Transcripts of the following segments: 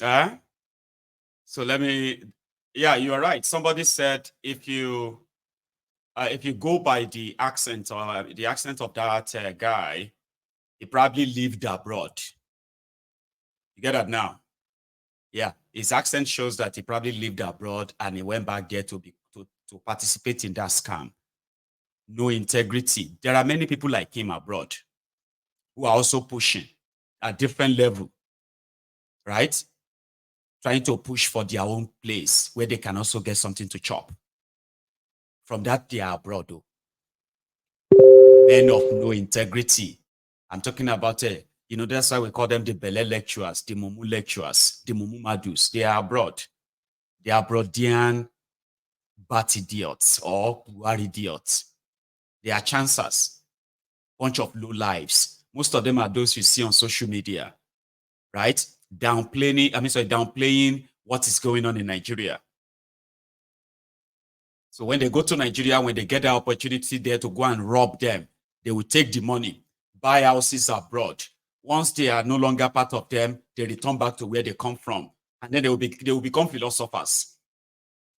Uh, so let me, yeah, you are right. Somebody said if you go by the accent or the accent of that guy, he probably lived abroad. You get that now? Yeah, his accent shows that he probably lived abroad and he went back there to participate in that scam. No integrity. There are many people like him abroad who are also pushing at different level, right? Trying to push for their own place where they can also get something to chop. From that, they are abroad, though. Men of no integrity. I'm talking about, that's why we call them the Bele lecturers, the Mumu lecturers, the Mumu Madus. They are abroad. They are Brodian bat idiots or Buhari idiots. They are chancers, bunch of low lives. Most of them are those you see on social media, right? Downplaying what is going on in Nigeria. So when they go to Nigeria, when they get the opportunity there to go and rob them, they will take the money, buy houses abroad. Once they are no longer part of them, they return back to where they come from. And then they will become philosophers.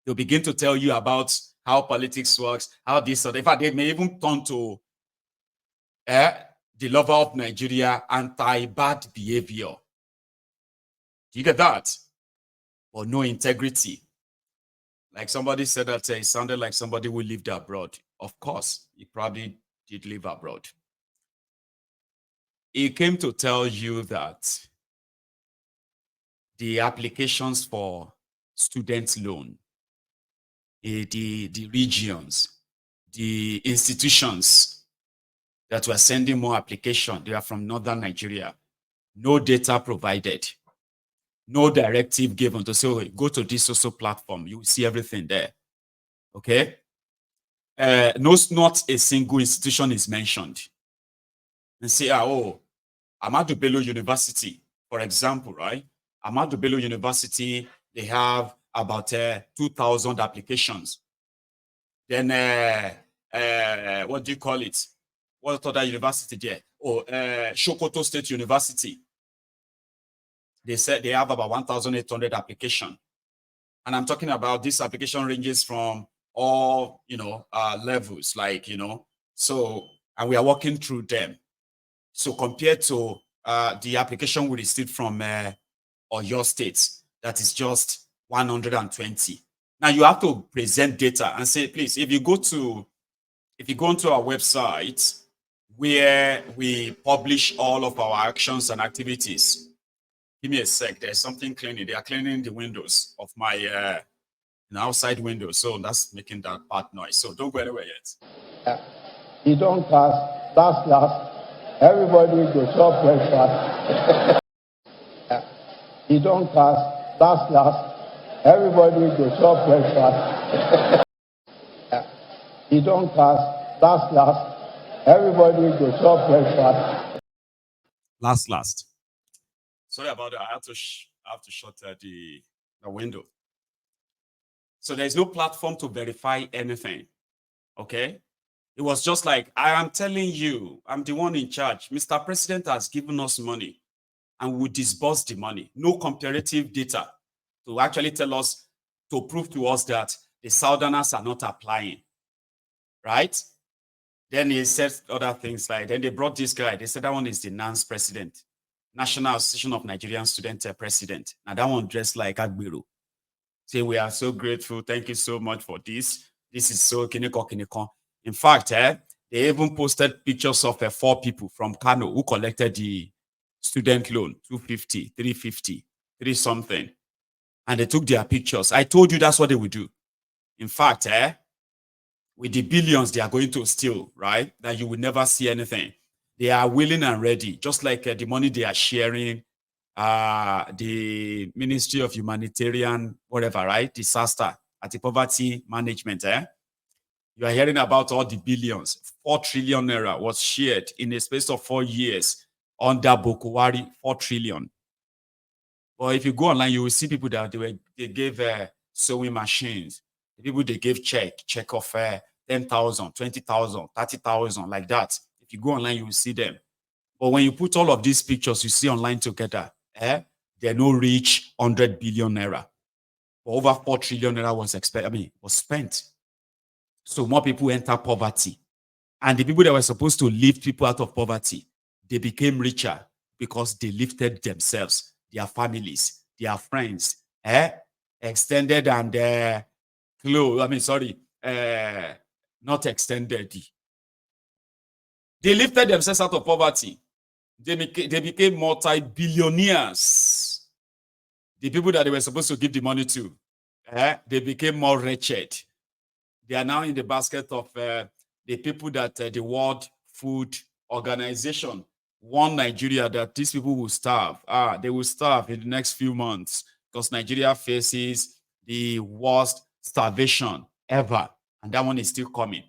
They'll begin to tell you about how politics works, how this, or in fact, they may even turn to the lover of Nigeria, anti-bad behavior. Do you get that? Or no integrity. Like somebody said that it sounded like somebody who lived abroad. Of course, he probably did live abroad. He came to tell you that the applications for student loan, the regions, the institutions that were sending more application, they are from northern Nigeria. No data provided. No directive given to say, oh, go to this social platform. You will see everything there. Okay? Not a single institution is mentioned. And say, Ahmadu Bello University, for example, right? Ahmadu Bello University, they have about 2,000 applications. Then, what do you call it? What other university there? Sokoto State University. They said they have about 1,800 applications. And I'm talking about this application ranges from all, levels, so, and we are working through them. So compared to the application we received from Oyo State, that is just 120. Now you have to present data and say, please, if you go onto our website where we publish all of our actions and activities, give me a sec. There's something cleaning. They are cleaning the windows of my outside window. So that's making that part noise. So don't go anywhere yet. You don't cast last. Everybody go chop breakfast. You don't cast last. Everybody go chop breakfast. You don't cast last. Everybody go chop breakfast. Last. Sorry about that. I have to shut the window. So there's no platform to verify anything. Okay? It was just like, I am telling you, I'm the one in charge. Mr. President has given us money and we disburse the money. No comparative data to actually tell us, to prove to us that the Southerners are not applying. Right? Then he said other things like, then they brought this guy. They said that one is the NANS president, National Association of Nigerian Students president. Now that one dressed like Agbero. Say, we are so grateful. Thank you so much for this. This is so kiniko. In fact, they even posted pictures of 4 people from Kano who collected the student loan, 250, 350, 3 something. And they took their pictures. I told you that's what they would do. In fact, with the billions they are going to steal, right, that you will never see anything. They are willing and ready, just like the money they are sharing, the Ministry of Humanitarian, whatever, right, disaster, anti-poverty management, You are hearing about all the billions. 4 trillion naira was shared in a space of 4 years under Bokuwari, 4 trillion. But if you go online, you will see people that they gave sewing machines. The people they gave check of 10,000, 20,000, 30,000, like that. If you go online, you will see them. But when you put all of these pictures you see online together, they no reach 100 billion naira. Over 4 trillion naira was spent. So more people enter poverty. And the people that were supposed to lift people out of poverty, they became richer because they lifted themselves, their families, their friends, extended and close. Not extended. They lifted themselves out of poverty. They became multi-billionaires. The people that they were supposed to give the money to, they became more wretched. They are now in the basket of the people that the World Food Organization warned Nigeria that these people will starve. They will starve in the next few months because Nigeria faces the worst starvation ever. And that one is still coming.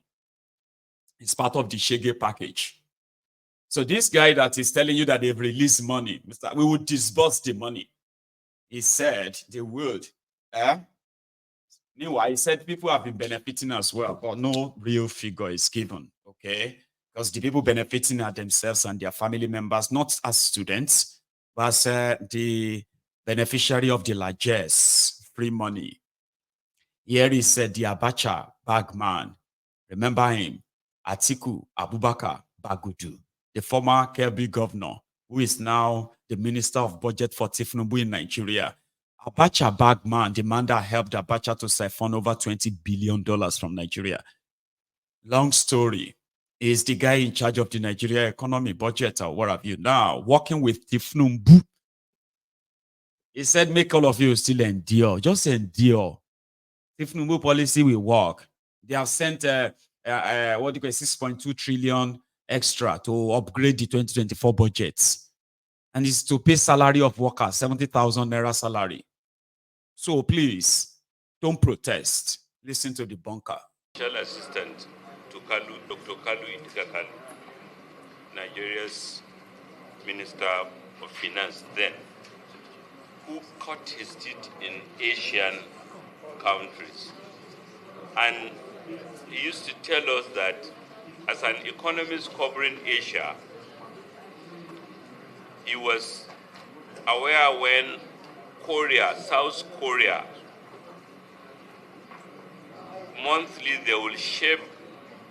It's part of the Shege package. So this guy that is telling you that they've released money, we will disburse the money. He said they would. Meanwhile, he said people have been benefiting as well, but no real figure is given, okay? Because the people benefiting are themselves and their family members, not as students, but as the beneficiary of the largesse, free money. Here is the Abacha bagman. Remember him, Atiku Abubakar Bagudu, the former Kebbi governor, who is now the Minister of Budget for Tinubu in Nigeria. Abacha bagman, the man that helped Abacha to siphon over $20 billion from Nigeria. Long story, is the guy in charge of the Nigeria economy, budget, or what have you. Now, working with Tinubu, he said, make all of you still endure. Just endure. Tinubu policy will work. They have sent 6.2 trillion extra to upgrade the 2024 budgets. And it's to pay salary of workers, 70,000 naira salary. So please, don't protest. Listen to the bunker. Special Assistant to Kalu, Dr. Kalu Idika, Nigeria's Minister of Finance then, who cut his teeth in Asian countries. And he used to tell us that as an economist covering Asia, he was aware when South Korea, monthly they will shave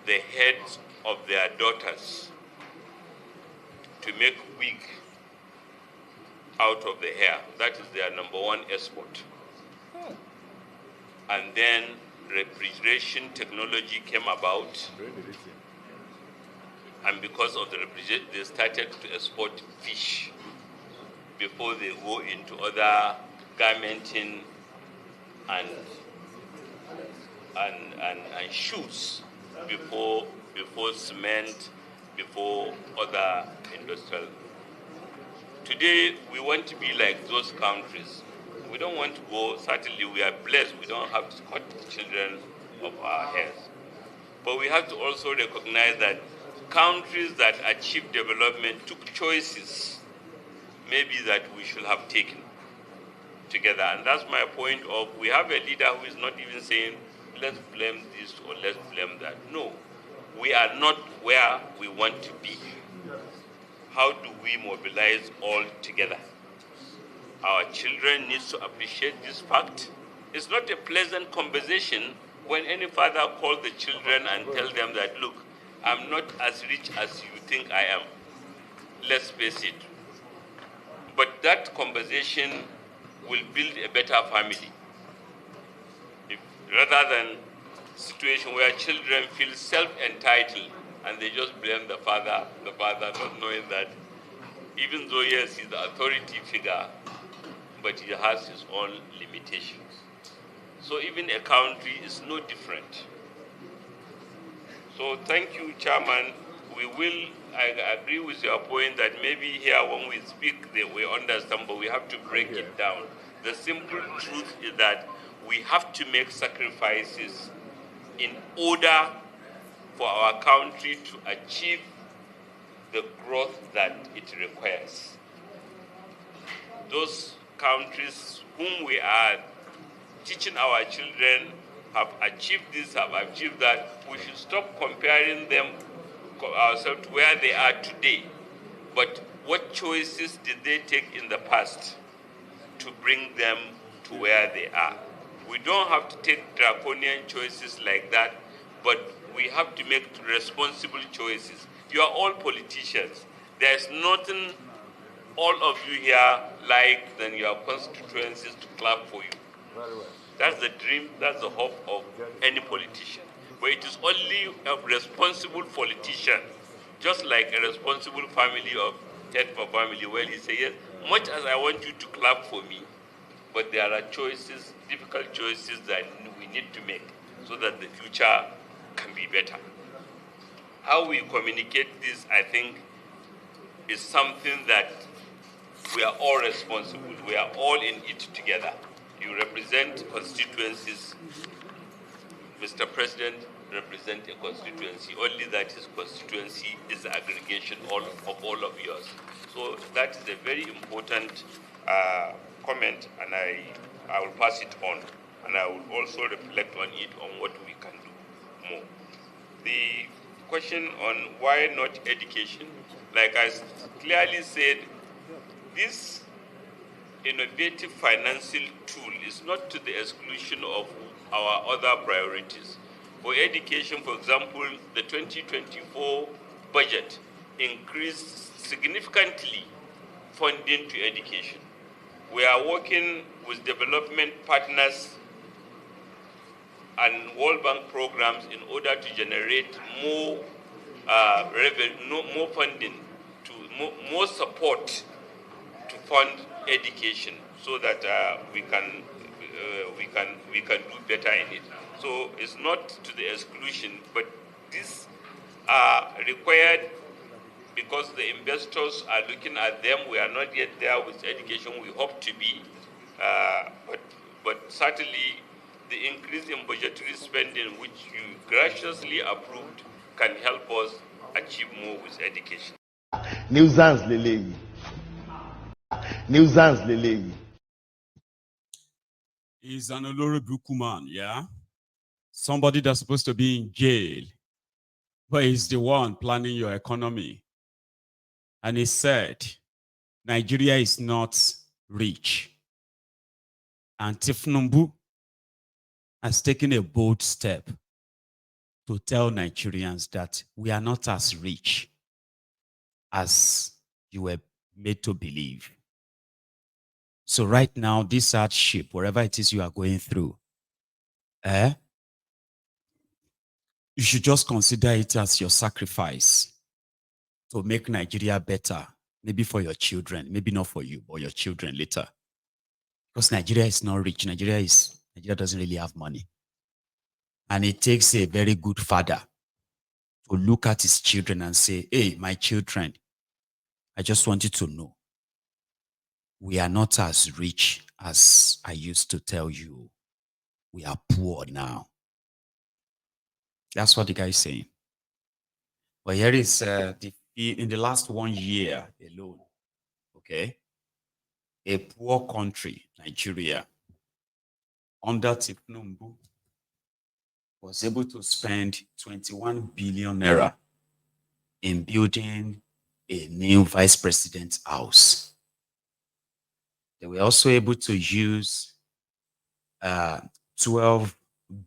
the heads of their daughters to make wig out of the hair. That is their number one export. And then refrigeration technology came about. And because of the refrigeration, they started to export fish before they go into other garmenting and shoes, before cement, before other industrial. Today, we want to be like those countries. We don't want to go, certainly we are blessed, we don't have to cut children of our hairs. But we have to also recognize that countries that achieve development took choices maybe that we should have taken together. And that's my point of, we have a leader who is not even saying, let's blame this or let's blame that. No, we are not where we want to be. How do we mobilize all together? Our children need to appreciate this fact. It's not a pleasant conversation when any father calls the children and tells them that, look, I'm not as rich as you think I am. Let's face it. But that conversation will build a better family. Rather than a situation where children feel self-entitled and they just blame the father not knowing that even though, yes, he's the authority figure, but he has his own limitations. So even a country is no different. So thank you, Chairman. I agree with your point that maybe here when we speak, we understand, but we have to break it down. The simple truth is that we have to make sacrifices in order for our country to achieve the growth that it requires. Those countries whom we are teaching our children have achieved this, have achieved that. We should stop comparing them ourselves to where they are today. But what choices did they take in the past? to bring them to where they are. We don't have to take draconian choices like that, but we have to make responsible choices. You are all politicians. There's nothing all of you here like than your constituencies to clap for you. Very well. That's the dream, that's the hope of any politician. But it is only a responsible politician, just like a responsible family of head of family, where he says, yes, much as I want you to clap for me, but there are choices, difficult choices that we need to make so that the future can be better. How we communicate this, I think, is something that we are all responsible. We are all in it together. You represent constituencies. Mr. President represents a constituency. Only that his constituency is the aggregation of all of yours. So that is a very important comment, and I will pass it on. And I will also reflect on it, on what we can do more. The question on why not education, like I clearly said, this innovative financial tool is not to the exclusion of our other priorities. For education, for example, the 2024 budget increased significantly funding to education. We are working with development partners and World Bank programs in order to generate more revenue, more funding, more support to fund education, so that we can do better in it. So it's not to the exclusion, but these are required because the investors are looking at them. We are not yet there with education. We hope to be, but certainly the increase in budgetary spending, which you graciously approved, can help us achieve more with education. Nuisance leleyi. Nuisance leleyi. He's an Oloribuku man, yeah? Somebody that's supposed to be in jail, but he's the one planning your economy. And he said, Nigeria is not rich. And Tifnumbu has taken a bold step to tell Nigerians that we are not as rich as you were made to believe. So right now, this hardship, wherever it is you are going through, you should just consider it as your sacrifice to make Nigeria better, maybe for your children, maybe not for you, but your children later. Because Nigeria is not rich. Nigeria doesn't really have money. And it takes a very good father to look at his children and say, hey, my children, I just want you to know, we are not as rich as I used to tell you. We are poor now. That's what the guy is saying. But here is in the last 1 year alone, okay, a poor country, Nigeria, under Tifnumbu, was able to spend 21 billion naira in building a new vice president's house. They were also able to use 12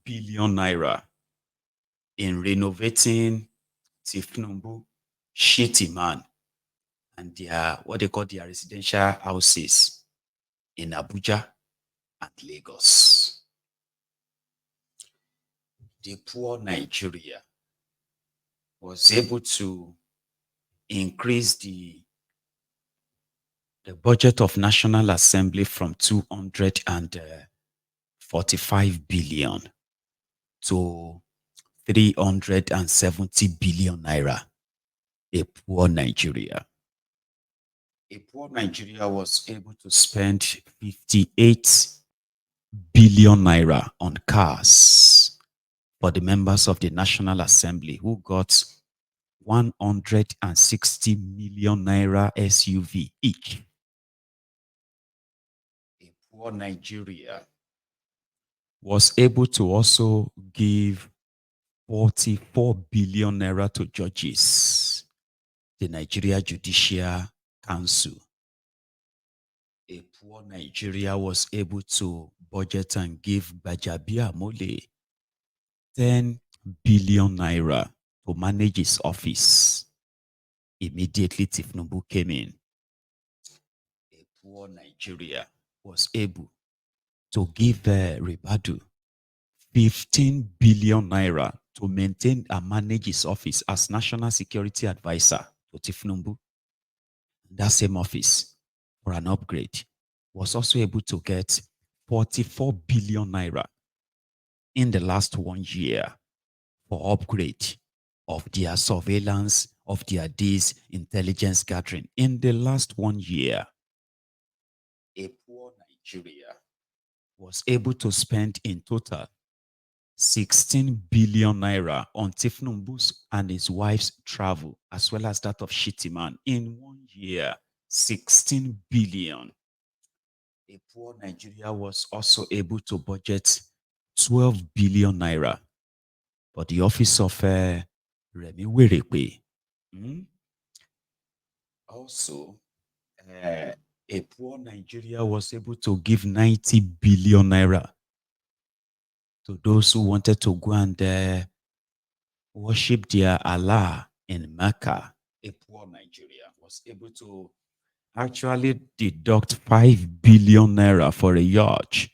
billion naira in renovating Tifnumbu, Shitiman, and what they call their residential houses in Abuja and Lagos. The poor Nigeria was able to increase the budget of National Assembly from 245 billion to 370 billion naira. A poor Nigeria. A poor Nigeria was able to spend 58 billion naira on cars for the members of the National Assembly, who got 160 million naira SUV each. A poor Nigeria was able to also give 44 billion naira to judges, the Nigeria Judicial Council. A poor Nigeria was able to budget and give Bajabiamole 10 billion naira to manage his office. Immediately, Tifnubu came in. A poor Nigeria was able to give Ribadu 15 billion naira to maintain and manage his office as National Security Advisor to Tifnubu. That same office, for an upgrade, was also able to get 44 billion naira in the last 1 year for upgrade of their surveillance, of their this intelligence gathering. In the last 1 year, a poor Nigeria was able to spend in total 16 billion naira on Tifnumbu's and his wife's travel, as well as that of Shitiman in 1 year. 16 billion. A poor Nigeria was also able to budget 12 billion naira for the office of Remi Werekwe. Also, a poor Nigeria was able to give 90 billion naira to those who wanted to go and worship their Allah in Mecca. A poor Nigeria was able to actually deduct 5 billion naira for a yacht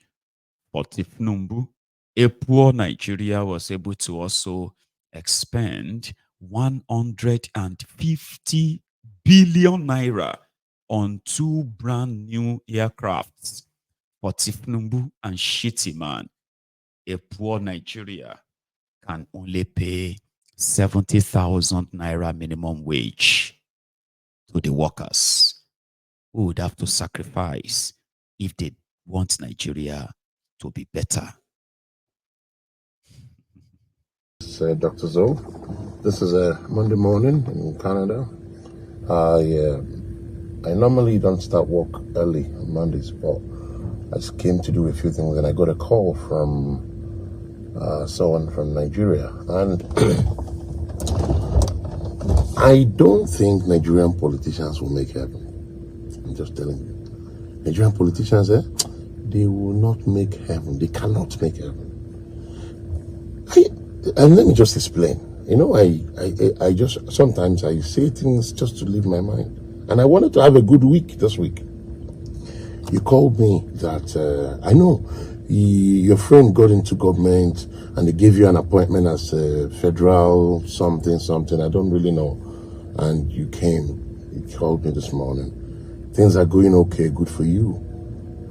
for Tifnumbu. A poor Nigeria was able to also expend 150 billion naira on 2 brand new aircrafts for Tifnumbu and Shitiman. A poor Nigeria can only pay 70,000 naira minimum wage to the workers who would have to sacrifice if they want Nigeria to be better. Dr. Zoe. This is a Monday morning in Canada. I normally don't start work early on Mondays, but I just came to do a few things, and I got a call from someone from Nigeria. And I don't think Nigerian politicians will make heaven. I'm just telling you. Nigerian politicians, they will not make heaven. They cannot make heaven. And let me just explain. You know, I just, sometimes I say things just to leave my mind. And I wanted to have a good week this week. You called me that, I know your friend got into government and they gave you an appointment as a federal something, I don't really know. And you came, you called me this morning. Things are going okay, good for you.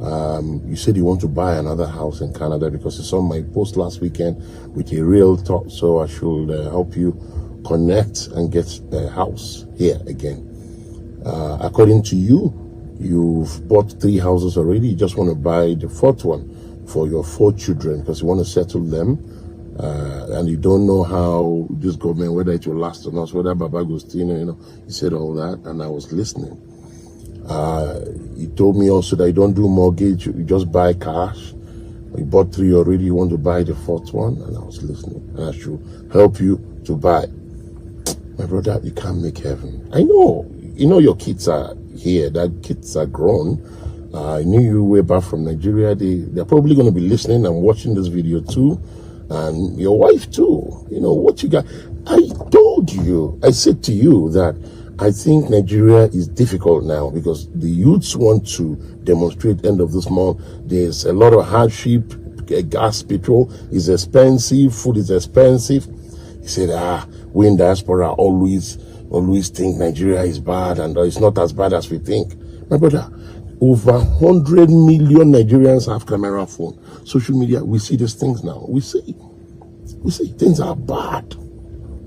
You said you want to buy another house in Canada because you saw my post last weekend with a realtor, so I should help you connect and get a house here again. According to you, you've bought 3 houses already. You just want to buy the 4th one for your 4 children because you want to settle them. And you don't know how this government, whether it will last or not, whether Bagudu, you know, you said all that, and I was listening. You told me also that you don't do mortgage, you just buy cash. You bought 3 already, you want to buy the 4th one, and I was listening. And I should help you to buy. My brother, you can't make heaven. I know, you know your kids are here, that kids are grown. I knew you way back from Nigeria. They're probably going to be listening and watching this video too. And your wife too. You know what you got. I told you, I said to you that I think Nigeria is difficult now because the youths want to demonstrate end of this month. There's a lot of hardship. Gas, petrol is expensive. Food is expensive. He said, we in diaspora always think Nigeria is bad and it's not as bad as we think. My brother, over 100 million Nigerians have camera phone. Social media, we see these things now. We see things are bad.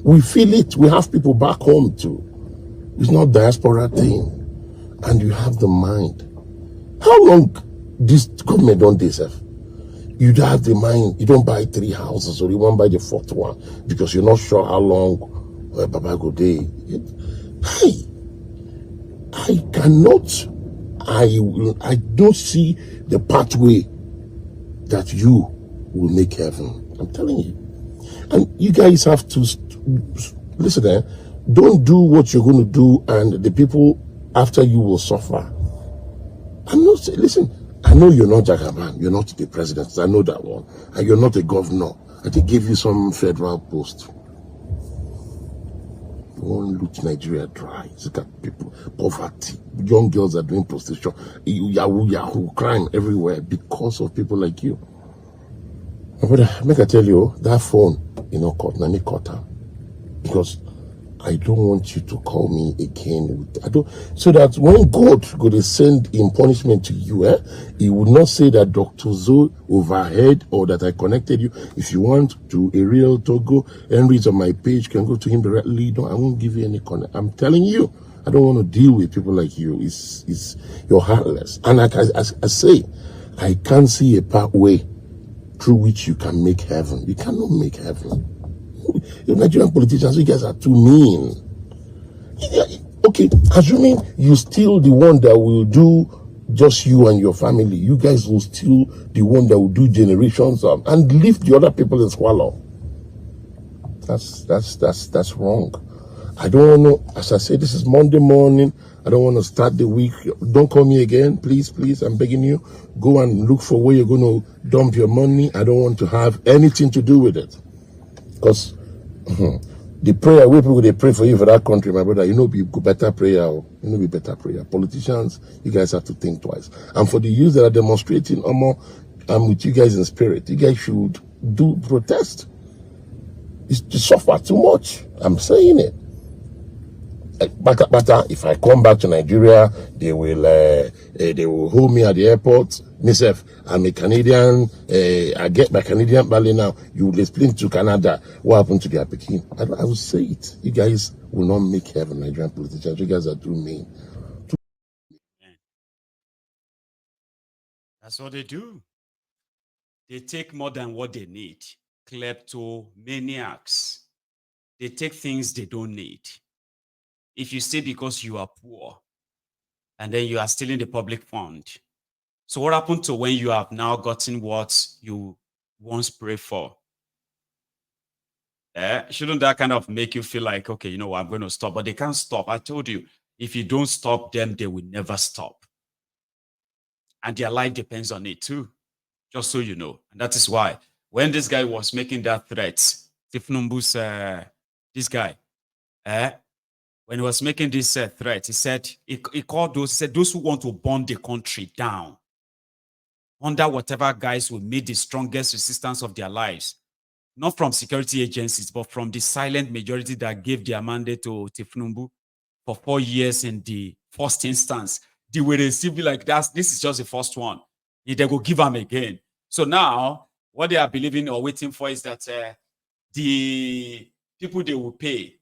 We feel it. We have people back home too. It's not diaspora thing. And you have the mind. How long this government don't deserve? You don't have the mind. You don't buy 3 houses or you won't buy the 4th one because you're not sure how long Bagudu. I don't see the pathway that you will make heaven. I'm telling you. And you guys have to listen. Don't do what you're going to do, and the people after you will suffer. I'm not saying, listen, I know you're not Jagaban, you're not the president, I know that one, and you're not a governor. I think give you some federal post. You won't loot Nigeria dry. Look at people, poverty, young girls are doing prostitution, yahoo, crime everywhere because of people like you. But make I tell you, that phone, caught, na me caught her. Because I don't want you to call me again. So that when God go to send in punishment to you, he would not say that Dr. Zoe overheard or that I connected you. If you want to a real Togo, Henry's on my page, can go to him directly. No, I won't give you any connect. I'm telling you, I don't want to deal with people like you. You're heartless. And like I say, I can't see a pathway through which you can make heaven. You cannot make heaven. You Nigerian politicians, you guys are too mean. Okay, assuming you still the one that will do just you and your family, you guys will still the one that will do generations and leave the other people in swallow. That's wrong. I don't want to, as I said, this is Monday morning. I don't want to start the week. Don't call me again, please, I'm begging you. Go and look for where you're going to dump your money. I don't want to have anything to do with it. Because the prayer, where people they pray for you for that country, my brother, be better prayer. Be better prayer. Politicians, you guys have to think twice. And for the youth that are demonstrating, I'm with you guys in spirit. You guys should do protest. It's to suffer too much. I'm saying it. But if I come back to Nigeria, they will hold me at the airport. Myself, I'm a Canadian. I get my Canadian ballet now. You will explain to Canada what happened to their Peking. I will say it. You guys will not make heaven, Nigerian politicians. You guys are too mean. That's what they do. They take more than what they need. Kleptomaniacs. They take things they don't need. If you say because you are poor, and then you are stealing the public fund. So what happened to when you have now gotten what you once prayed for? Shouldn't that kind of make you feel like, okay, I'm going to stop? But they can't stop. I told you, if you don't stop them, they will never stop. And their life depends on it too, just so you know. And that is why when this guy was making that threat, Tifnumbu's, this guy, when he was making this threat, he said, he called those who want to burn the country down, under whatever guys will meet the strongest resistance of their lives, not from security agencies, but from the silent majority that gave their mandate to Tifnumbu for 4 years in the first instance. They will receive like that. This is just the first one. They will give them again. So now, what they are believing or waiting for is that the people they will pay,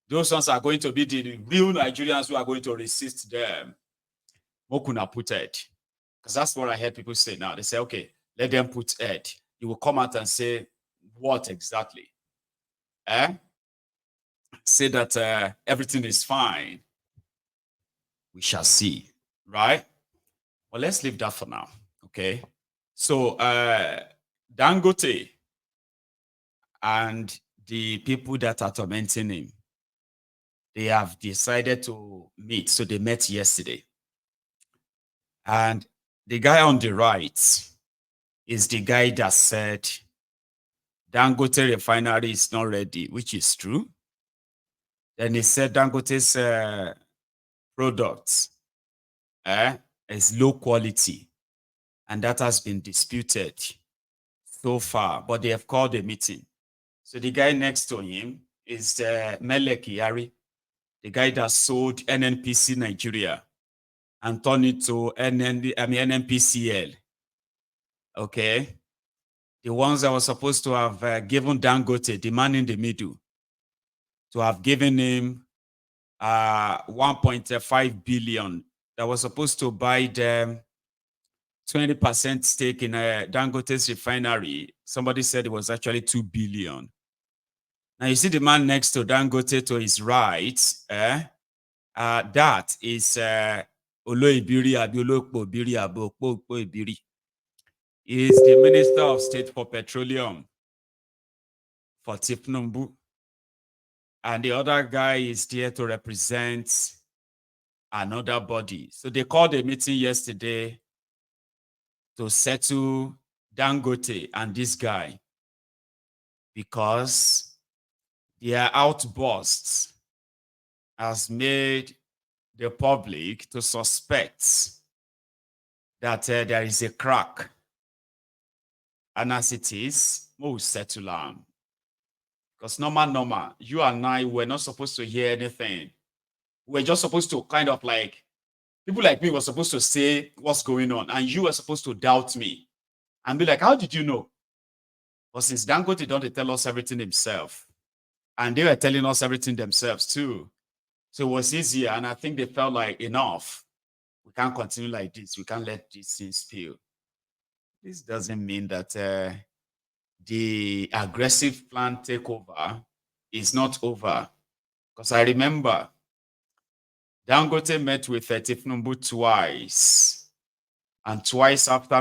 those ones are going to be the real Nigerians who are going to resist them. Mokuna put it. Because that's what I heard people say now. They say, okay, let them put Ed. He will come out and say, what exactly? Say that everything is fine. We shall see, right? Well, let's leave that for now, okay? So, Dangote and the people that are tormenting him, they have decided to meet. So they met yesterday. And the guy on the right is the guy that said Dangote refinery is not ready, which is true. Then he said Dangote's products is low quality, and that has been disputed so far, but they have called a meeting. So the guy next to him is Melek Yari, the guy that sold NNPC Nigeria and turned it to NNPCL. Okay. The ones that were supposed to have given Dangote, the man in the middle, to have given him 1.5 billion that was supposed to buy them 20% stake in Dangote's refinery. Somebody said it was actually 2 billion. Now you see the man next to Dangote to his right, that is Oloibiri Ibiri. He is the Minister of State for Petroleum for Tifnumbu. And the other guy is there to represent another body. So they called a meeting yesterday to settle Dangote and this guy because their outbursts has made the public to suspect that there is a crack. And as it is, we'll settle them. Because normal, you and I were not supposed to hear anything. We're just supposed to kind of like, people like me were supposed to say what's going on, and you were supposed to doubt me and be like, how did you know? But since Dangote don't tell us everything himself, and they were telling us everything themselves too, so it was easier, and I think they felt like, enough. We can't continue like this. We can't let these things spill. This doesn't mean that the aggressive plan takeover is not over. Because I remember Dangote met with Tinubu twice, and twice after